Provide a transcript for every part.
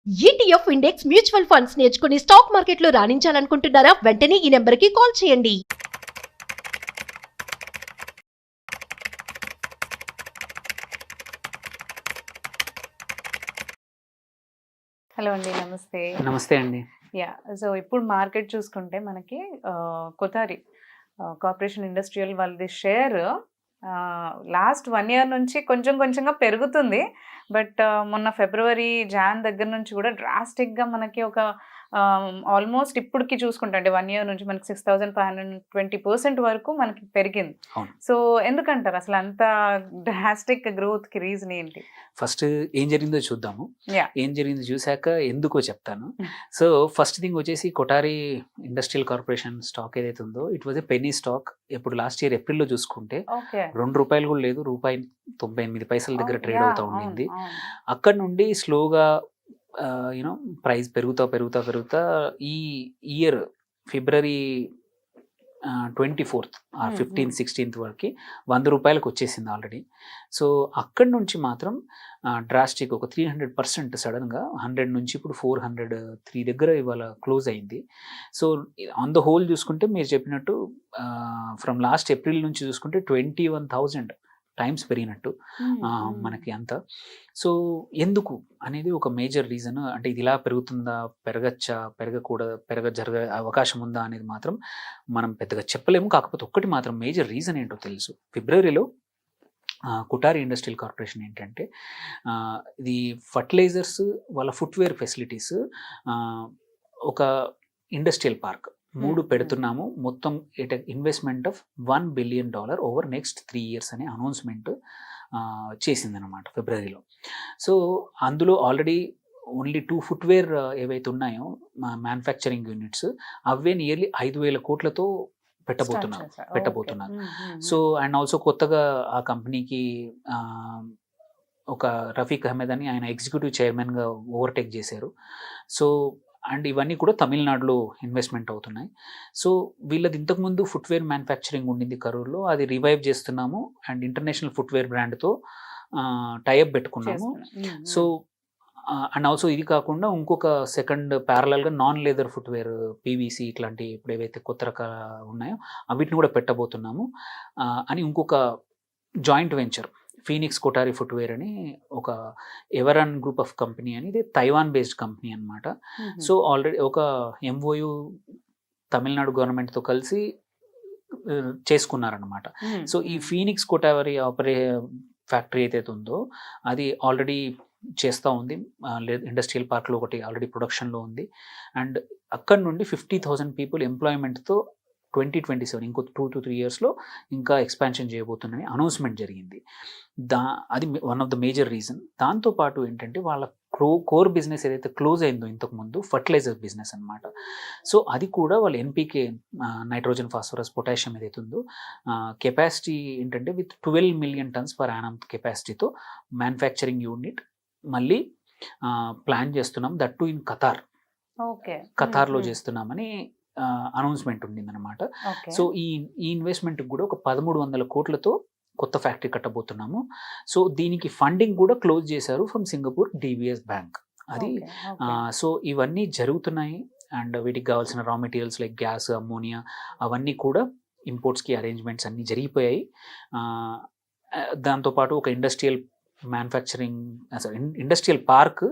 ETF index mutual funds నేర్చుకుని stock మార్కెట్లో రాణించాలనుకుంటున్నారా? వెంటనే ఈ నెంబర్కి కాల్ చేయండి. హలో అండి, నమస్తే. నమస్తే అండి. సో ఇప్పుడు మార్కెట్ చూసుకుంటే మనకి కొతారి కార్పొరేషన్ ఇండస్ట్రియల్ వాళ్ళది షేర్ లాస్ట్ 1 year నుంచి కొంచెం కొంచెంగా పెరుగుతుంది. బట్ మొన్న ఫిబ్రవరి జాన్ దగ్గర నుంచి కూడా డ్రాస్టిక్గా మనకి ఒక ఆల్మోస్ట్ ఇప్పటికి చూసుకుంటే అంటే 1 year నుంచి మనకి 6,520% వరకు మనకి పెరిగింది. సో ఎందుకంటారు అసలు అంత డ్రాస్టిక్ గ్రోత్కి రీజన్ ఏంటి? ఫస్ట్ ఏం జరిగిందో చూద్దాము. ఏం జరిగిందో చూశాక ఎందుకో చెప్తాను. సో ఫస్ట్ థింగ్ వచ్చేసి కొటారి ఇండస్ట్రియల్ కార్పొరేషన్ స్టాక్ ఏదైతే ఉందో it was a penny stock. ఎప్పుడు లాస్ట్ ఇయర్ ఏప్రిల్లో చూసుకుంటే ₹2 కూడా లేదు, ₹1.98 దగ్గర ట్రేడ్ అవుతా ఉండింది. అక్కడ నుండి స్లోగా యూనో ప్రైస్ పెరుగుతా ఈ year February 24th 15th 16th వరకు ₹100 వచ్చేసింది ఆల్రెడీ. సో అక్కడి నుంచి మాత్రం డ్రాస్టిక్ ఒక 300% సడన్గా 100 నుంచి ఇప్పుడు 403 దగ్గర ఇవాళ క్లోజ్ అయింది. సో ఆన్ ద హోల్ చూసుకుంటే మీరు చెప్పినట్టు ఫ్రమ్ లాస్ట్ ఏప్రిల్ నుంచి చూసుకుంటే 21,000 టైమ్స్ పెరిగినట్టు మనకి అంతా. సో ఎందుకు అనేది ఒక మేజర్ రీజన్. అంటే ఇది ఇలా పెరుగుతుందా, పెరగచ్చా, జరగ అవకాశం ఉందా అనేది మాత్రం మనం పెద్దగా చెప్పలేము. కాకపోతే ఒక్కటి మాత్రం మేజర్ రీజన్ ఏంటో తెలుసు. ఫిబ్రవరిలో కొటారి ఇండస్ట్రియల్ కార్పొరేషన్ ఏంటంటే ఇది ఫర్టిలైజర్స్ వాళ్ళ ఫుట్వేర్ ఫెసిలిటీస్ ఒక ఇండస్ట్రియల్ పార్క్ 3 పెడుతున్నాము. మొత్తం investment of $1 billion over next 3 years అనే అనౌన్స్మెంట్ చేసిందనమాట ఫిబ్రవరిలో. సో అందులో ఆల్రెడీ ఓన్లీ 2 ఫుట్వేర్ ఏవైతే ఉన్నాయో మ్యానుఫ్యాక్చరింగ్ యూనిట్స్ అవే నియర్లీ 5,000 కోట్లతో పెట్టబోతున్నారు. సో అండ్ ఆల్సో కొత్తగా ఆ కంపెనీకి ఒక రఫీక్ అహ్మద్ అని ఆయన ఎగ్జిక్యూటివ్ చైర్మన్గా ఓవర్టేక్ చేశారు. సో అండ్ ఇవన్నీ కూడా తమిళనాడులో ఇన్వెస్ట్మెంట్ అవుతున్నాయి. సో వీళ్ళది ఇంతకుముందు ఫుట్వేర్ మ్యానుఫ్యాక్చరింగ్ ఉండింది కరూర్లో, అది రివైవ్ చేస్తున్నాము అండ్ ఇంటర్నేషనల్ ఫుట్వేర్ బ్రాండ్తో టైఅప్ పెట్టుకున్నాము. సో అండ్ ఆల్సో ఇది కాకుండా ఇంకొక సెకండ్ ప్యారలల్గా నాన్ లెదర్ ఫుట్వేర్ పీవీసీ ఇట్లాంటి ఇప్పుడు ఏవైతే కొత్త రకాల ఉన్నాయో వీటిని కూడా పెట్టబోతున్నాము అని ఇంకొక joint venture Phoenix Kothari footwear అని ఒక ఎవరన్ గ్రూప్ ఆఫ్ కంపెనీ అని, ఇది తైవాన్ బేస్డ్ కంపెనీ అనమాట. సో ఆల్రెడీ ఒక ఎంఓయు తమిళనాడు గవర్నమెంట్తో కలిసి చేసుకున్నారనమాట. సో ఈ ఫీనిక్స్ కొటారి ఫ్యాక్టరీ ఏదైతే ఉందో అది ఆల్రెడీ చేస్తూ ఉంది. ఇండస్ట్రియల్ పార్క్లో ఒకటి ఆల్రెడీ ప్రొడక్షన్లో ఉంది. అండ్ అక్కడ నుండి 50,000 పీపుల్ ఎంప్లాయ్మెంట్తో 2027 ఇంకో 2 to 3 yearsలో ఇంకా ఎక్స్పాన్షన్ చేయబోతుందని అనౌన్స్మెంట్ జరిగింది. అది one of the major reason. దాంతోపాటు ఏంటంటే వాళ్ళ కోర్ బిజినెస్ ఏదైతే క్లోజ్ అయిందో ఇంతకుముందు ఫర్టిలైజర్ బిజినెస్ అనమాట. సో అది కూడా వాళ్ళు ఎన్పికే నైట్రోజన్ ఫాస్ఫరస్ పొటాషియం ఏదైతే ఉందో కెపాసిటీ ఏంటంటే with 12 million tons per annum కెపాసిటీతో మ్యానుఫ్యాక్చరింగ్ యూనిట్ మళ్ళీ ప్లాన్ చేస్తున్నాం. దట్ టు ఇన్ ఖతార్లో చేస్తున్నామని అనౌన్స్మెంట్ ఉండిందనమాట. సో ఈ ఇన్వెస్ట్మెంట్ కూడా ఒక 1,300 కోట్లతో కొత్త ఫ్యాక్టరీ కట్టబోతున్నాము. సో దీనికి ఫండింగ్ కూడా క్లోజ్ చేశారు ఫ్రమ్ సింగపూర్ DBS బ్యాంక్ అది. సో ఇవన్నీ జరుగుతున్నాయి అండ్ వీటికి కావాల్సిన రా మెటీరియల్స్ లైక్ గ్యాస్, అమ్మోనియా అవన్నీ కూడా ఇంపోర్ట్స్కి అరేంజ్మెంట్స్ అన్నీ జరిగిపోయాయి. దాంతోపాటు ఒక ఇండస్ట్రియల్ పార్క్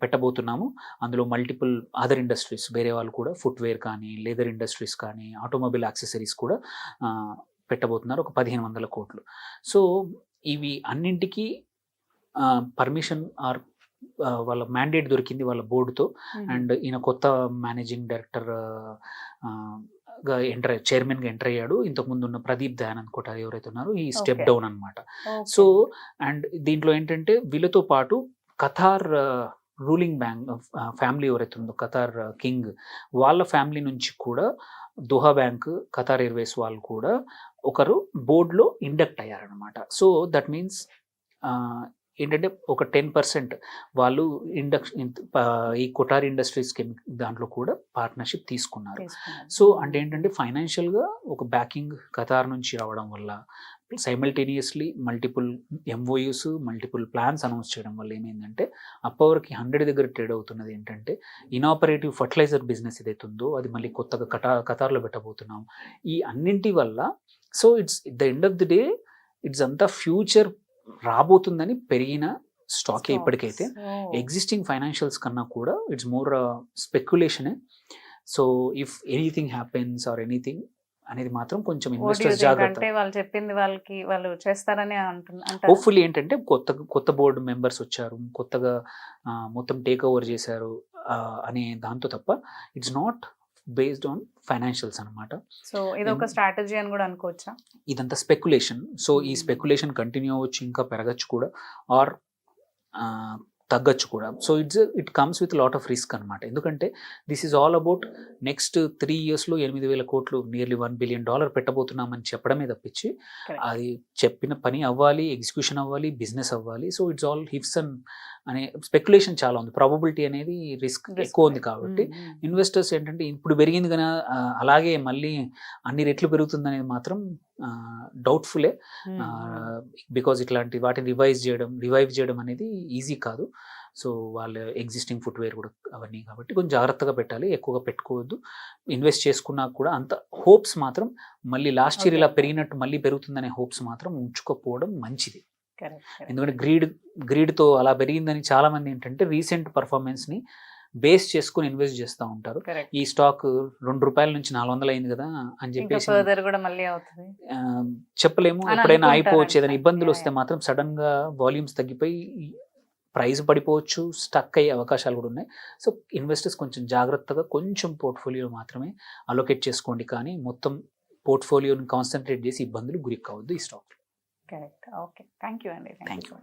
పెట్టబోతున్నాము. అందులో మల్టిపుల్ అదర్ ఇండస్ట్రీస్ వేరే వాళ్ళు కూడా ఫుట్వేర్ కానీ, లెదర్ ఇండస్ట్రీస్ కానీ, ఆటోమొబైల్ యాక్సెసరీస్ కూడా పెట్టబోతున్నారు. ఒక 1,500 కోట్లు. సో ఇవి అన్నింటికి పర్మిషన్ ఆర్ వాళ్ళ మ్యాండేట్ దొరికింది వాళ్ళ బోర్డుతో. అండ్ ఈయన కొత్త మేనేజింగ్ డైరెక్టర్ చైర్మన్గా ఎంటర్ అయ్యాడు. ఇంతకుముందు ఉన్న ప్రదీప్ దయానంద్ కొటారి ఎవరైతే ఉన్నారో ఈ స్టెప్ డౌన్ అనమాట. సో అండ్ దీంట్లో ఏంటంటే వీళ్ళతో పాటు ఖతార్ రూలింగ్ బ్యాంక్ ఫ్యామిలీ ఎవరైతే ఉందో ఖతార్ కింగ్ వాళ్ళ ఫ్యామిలీ నుంచి కూడా దోహా బ్యాంక్, ఖతార్ ఎయిర్వేస్ వాళ్ళు కూడా ఒకరు బోర్డులో ఇండక్ట్ అయ్యారనమాట. సో దట్ మీన్స్ ఏంటంటే ఒక 10% వాళ్ళు ఈ కొటారి ఇండస్ట్రీస్ దాంట్లో కూడా పార్ట్నర్షిప్ తీసుకున్నారు. సో అంటే ఏంటంటే ఫైనాన్షియల్గా ఒక బ్యాకింగ్ ఖతార్ నుంచి రావడం వల్ల simultaneously multiple MoUs multiple plans announce చేయడం వల్ల ఏమైందంటే అప్పవరకు 100 దగ్గర ట్రేడ్ అవుతున్నది ఏంటంటే ఇనాపరేటివ్ ఫర్టిలైజర్ బిజినెస్ ఏదైతే ఉందో అది మళ్ళీ కొత్తగా కతార్లో పెట్టబోతున్నాం. ఈ అన్నింటి వల్ల so it's the end of the day it's అంతా ఫ్యూచర్ రాబోతుందని పెరిగిన స్టాకే ఇప్పటికైతే. ఎగ్జిస్టింగ్ ఫైనాన్షియల్స్ కన్నా కూడా ఇట్స్ మోర్ స్పెక్యులేషనే. So if anything happens or anything అనేది మాత్రం కొంచెం ఇన్వెస్టర్స్ జాగ్రత్త. అంటే వాళ్ళు చెప్పింది వాళ్ళు చేస్తారని అంటారు. హోప్ఫుల్లీ ఏంటంటే కొత్త బోర్డు మెంబర్స్ వచ్చారు, కొత్తగా మొత్తం టేక్ ఓవర్ చేశారు అనే దాంతో తప్ప it's not based on financials అనమాట. సో ఇది ఒక స్ట్రాటజీ అని కూడా అనుకోవచ్చా? ఇదంతా స్పెక్యులేషన్. సో ఈ స్పెక్యులేషన్ కంటిన్యూ అవ్వచ్చు, ఇంకా పెరగచ్చు కూడా, ఆర్ తగ్గచ్చు కూడా. So it comes with lot of risk అనమాట. ఎందుకంటే this is all about next 3 yearsలో 8,000 కోట్లు నియర్లీ $1 billion పెట్టబోతున్నామని చెప్పడమే తప్పించి అది చెప్పిన పని అవ్వాలి, ఎగ్జిక్యూషన్ అవ్వాలి, బిజినెస్ అవ్వాలి. సో ఇట్స్ ఆల్ హిఫ్స్ అండ్ అనే స్పెక్యులేషన్ చాలా ఉంది, ప్రాబబిలిటీ అనేది రిస్క్ ఎక్కువ ఉంది. కాబట్టి ఇన్వెస్టర్స్ ఏంటంటే ఇప్పుడు పెరిగింది కానీ అలాగే మళ్ళీ అన్ని రెట్లు పెరుగుతుంది అనేది మాత్రం డౌట్ఫుల్లే. బికాజ్ ఇట్లాంటి వాటిని రివైవ్ చేయడం అనేది ఈజీ కాదు. సో వాళ్ళ ఎగ్జిస్టింగ్ ఫుట్వేర్ కూడా అవన్నీ కాబట్టి కొంచెం జాగ్రత్తగా పెట్టాలి, ఎక్కువగా పెట్టుకోవద్దు. ఇన్వెస్ట్ చేసుకున్నా కూడా అంత హోప్స్ మాత్రం మళ్ళీ లాస్ట్ ఇయర్ ఇలా పెరిగినట్టు మళ్ళీ పెరుగుతుందనే హోప్స్ మాత్రం ఉంచుకోకపోవడం మంచిది. ఎందుకంటే గ్రీడ్తో అలా పెరిగిందని చాలా మంది ఏంటంటే రీసెంట్ పర్ఫార్మెన్స్ని బేస్ చేసుకుని ఇన్వెస్ట్ చేస్తూ ఉంటారు. ఈ స్టాక్ ₹2 నుంచి 400 అయింది కదా అని చెప్పేసి చెప్పలేము, ఎప్పుడైనా అయిపోవచ్చు. ఏదైనా ఇబ్బందులు వస్తే మాత్రం సడన్ గా వాల్యూమ్స్ తగ్గిపోయి ప్రైస్ పడిపోవచ్చు, స్టక్ అయ్యే అవకాశాలు కూడా ఉన్నాయి. సో ఇన్వెస్టర్స్ కొంచెం జాగ్రత్తగా కొంచెం పోర్ట్ఫోలియో మాత్రమే అలొకేట్ చేసుకోండి, కానీ మొత్తం పోర్ట్ఫోలియోని కాన్సన్ట్రేట్ చేసి ఇబ్బందులు గురి కావద్దు ఈ stock. Correct. Okay, thank you అండి. Thank you.